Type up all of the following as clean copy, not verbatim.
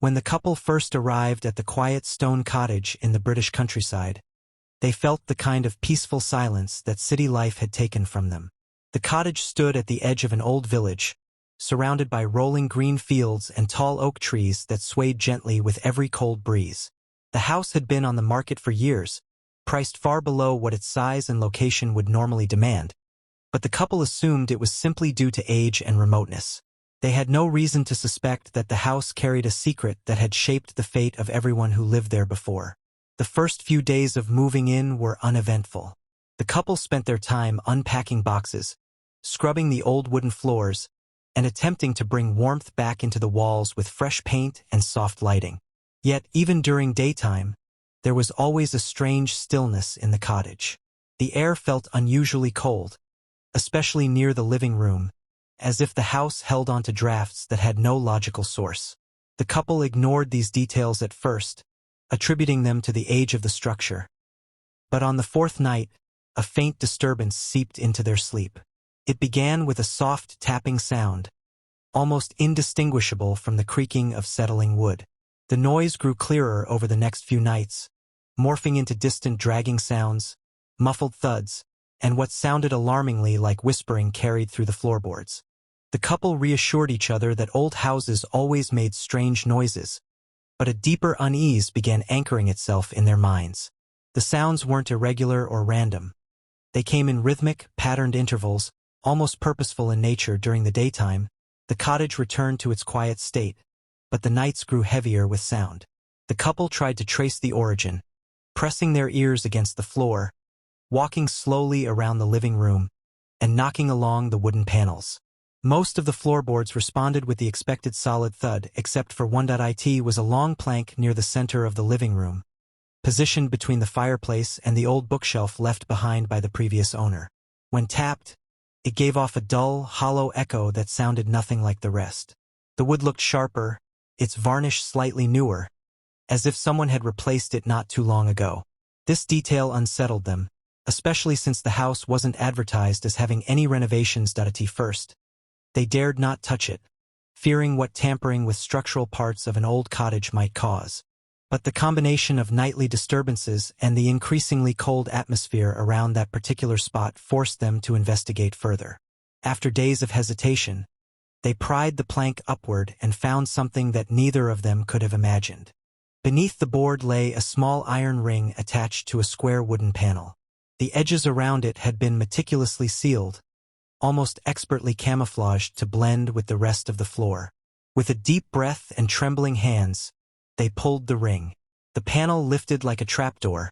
When the couple first arrived at the quiet stone cottage in the British countryside, they felt the kind of peaceful silence that city life had taken from them. The cottage stood at the edge of an old village, surrounded by rolling green fields and tall oak trees that swayed gently with every cold breeze. The house had been on the market for years, priced far below what its size and location would normally demand, but the couple assumed it was simply due to age and remoteness. They had no reason to suspect that the house carried a secret that had shaped the fate of everyone who lived there before. The first few days of moving in were uneventful. The couple spent their time unpacking boxes, scrubbing the old wooden floors, and attempting to bring warmth back into the walls with fresh paint and soft lighting. Yet, even during daytime, there was always a strange stillness in the cottage. The air felt unusually cold, especially near the living room, as if the house held onto drafts that had no logical source. The couple ignored these details at first, attributing them to the age of the structure. But on the fourth night, a faint disturbance seeped into their sleep. It began with a soft tapping sound, almost indistinguishable from the creaking of settling wood. The noise grew clearer over the next few nights, morphing into distant dragging sounds, muffled thuds, and what sounded alarmingly like whispering carried through the floorboards. The couple reassured each other that old houses always made strange noises, but a deeper unease began anchoring itself in their minds. The sounds weren't irregular or random. They came in rhythmic, patterned intervals, almost purposeful in nature. During the daytime, the cottage returned to its quiet state, but the nights grew heavier with sound. The couple tried to trace the origin, pressing their ears against the floor, walking slowly around the living room, and knocking along the wooden panels. Most of the floorboards responded with the expected solid thud, except for one. It was a long plank near the center of the living room, positioned between the fireplace and the old bookshelf left behind by the previous owner. When tapped, it gave off a dull, hollow echo that sounded nothing like the rest. The wood looked sharper, its varnish slightly newer, as if someone had replaced it not too long ago. This detail unsettled them, especially since the house wasn't advertised as having any renovations. At first, they dared not touch it, fearing what tampering with structural parts of an old cottage might cause. But the combination of nightly disturbances and the increasingly cold atmosphere around that particular spot forced them to investigate further. After days of hesitation, they pried the plank upward and found something that neither of them could have imagined. Beneath the board lay a small iron ring attached to a square wooden panel. The edges around it had been meticulously sealed, almost expertly camouflaged to blend with the rest of the floor. With a deep breath and trembling hands, they pulled the ring. The panel lifted like a trapdoor,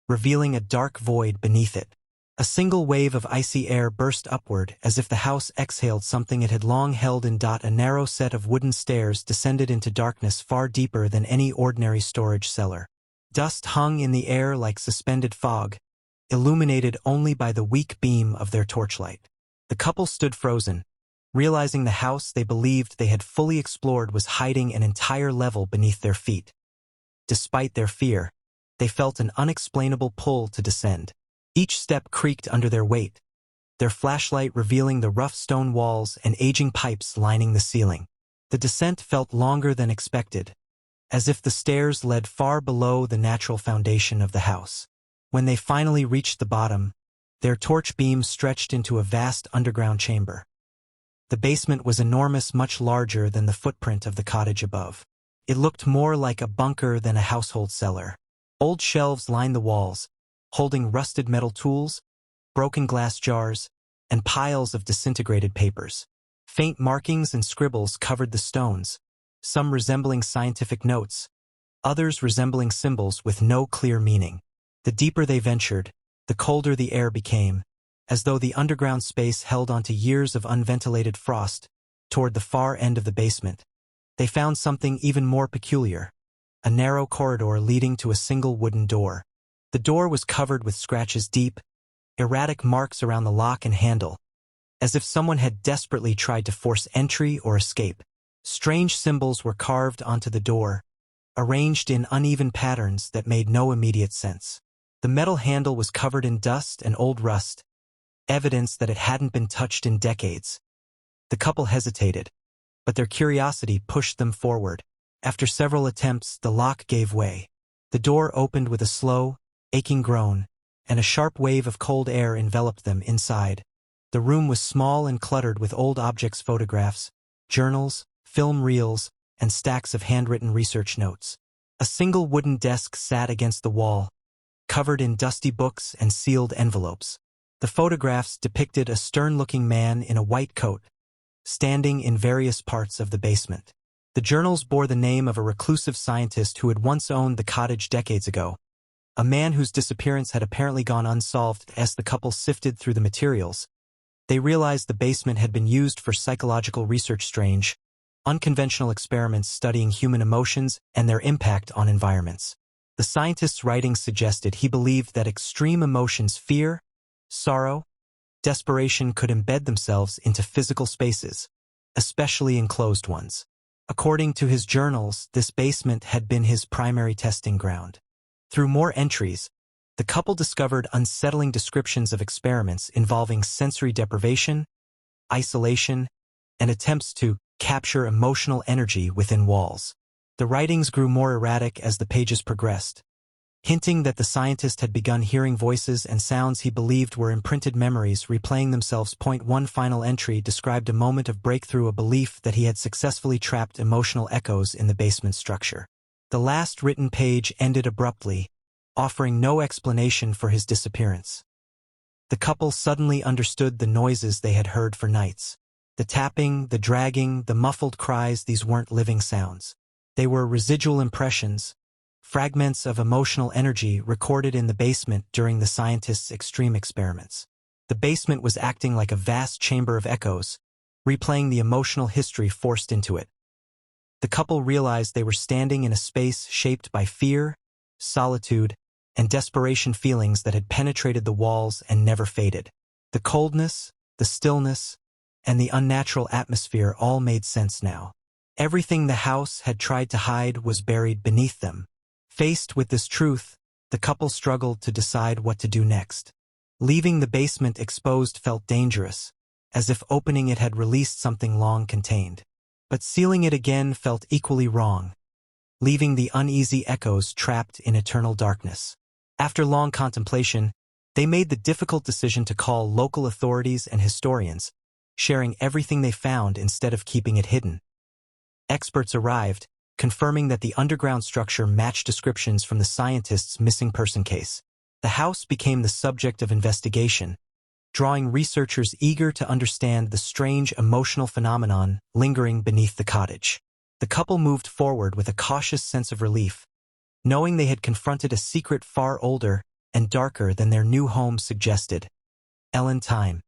revealing a dark void beneath it. A single wave of icy air burst upward as if the house exhaled something it had long held in. A narrow set of wooden stairs descended into darkness far deeper than any ordinary storage cellar. Dust hung in the air like suspended fog, illuminated only by the weak beam of their torchlight. The couple stood frozen, realizing the house they believed they had fully explored was hiding an entire level beneath their feet. Despite their fear, they felt an unexplainable pull to descend. Each step creaked under their weight, their flashlight revealing the rough stone walls and aging pipes lining the ceiling. The descent felt longer than expected, as if the stairs led far below the natural foundation of the house. When they finally reached the bottom, their torch beam stretched into a vast underground chamber. The basement was enormous, much larger than the footprint of the cottage above. It looked more like a bunker than a household cellar. Old shelves lined the walls, holding rusted metal tools, broken glass jars, and piles of disintegrated papers. Faint markings and scribbles covered the stones, some resembling scientific notes, others resembling symbols with no clear meaning. The deeper they ventured, the colder the air became, as though the underground space held onto years of unventilated frost. Toward the far end of the basement, they found something even more peculiar, a narrow corridor leading to a single wooden door. The door was covered with scratches, deep, erratic marks around the lock and handle, as if someone had desperately tried to force entry or escape. Strange symbols were carved onto the door, arranged in uneven patterns that made no immediate sense. The metal handle was covered in dust and old rust, evidence that it hadn't been touched in decades. The couple hesitated, but their curiosity pushed them forward. After several attempts, the lock gave way. The door opened with a slow, aching groan, and a sharp wave of cold air enveloped them inside. The room was small and cluttered with old objects, photographs, journals, film reels, and stacks of handwritten research notes. A single wooden desk sat against the wall, covered in dusty books and sealed envelopes. The photographs depicted a stern-looking man in a white coat, standing in various parts of the basement. The journals bore the name of a reclusive scientist who had once owned the cottage decades ago, a man whose disappearance had apparently gone unsolved. As the couple sifted through the materials, they realized the basement had been used for psychological research, strange, unconventional experiments studying human emotions and their impact on environments. The scientist's writings suggested he believed that extreme emotions, fear, sorrow, desperation, could embed themselves into physical spaces, especially enclosed ones. According to his journals, this basement had been his primary testing ground. Through more entries, the couple discovered unsettling descriptions of experiments involving sensory deprivation, isolation, and attempts to capture emotional energy within walls. The writings grew more erratic as the pages progressed, hinting that the scientist had begun hearing voices and sounds he believed were imprinted memories replaying themselves. One final entry described a moment of breakthrough, a belief that he had successfully trapped emotional echoes in the basement structure. The last written page ended abruptly, offering no explanation for his disappearance. The couple suddenly understood the noises they had heard for nights. The tapping, the dragging, the muffled cries, these weren't living sounds. They were residual impressions, fragments of emotional energy recorded in the basement during the scientist's extreme experiments. The basement was acting like a vast chamber of echoes, replaying the emotional history forced into it. The couple realized they were standing in a space shaped by fear, solitude, and desperation, feelings that had penetrated the walls and never faded. The coldness, the stillness, and the unnatural atmosphere all made sense now. Everything the house had tried to hide was buried beneath them. Faced with this truth, the couple struggled to decide what to do next. Leaving the basement exposed felt dangerous, as if opening it had released something long contained. But sealing it again felt equally wrong, leaving the uneasy echoes trapped in eternal darkness. After long contemplation, they made the difficult decision to call local authorities and historians, sharing everything they found instead of keeping it hidden. Experts arrived, confirming that the underground structure matched descriptions from the scientist's missing person case. The house became the subject of investigation, drawing researchers eager to understand the strange emotional phenomenon lingering beneath the cottage. The couple moved forward with a cautious sense of relief, knowing they had confronted a secret far older and darker than their new home suggested. Time.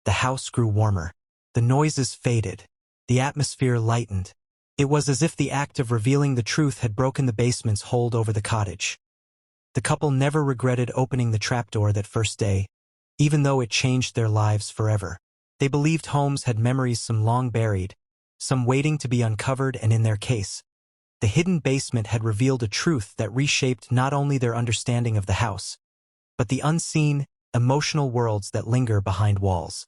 The house grew warmer. The noises faded. The atmosphere lightened. It was as if the act of revealing the truth had broken the basement's hold over the cottage. The couple never regretted opening the trapdoor that first day, even though it changed their lives forever. They believed homes had memories, some long buried, some waiting to be uncovered, and in their case, the hidden basement had revealed a truth that reshaped not only their understanding of the house, but the unseen, emotional worlds that linger behind walls.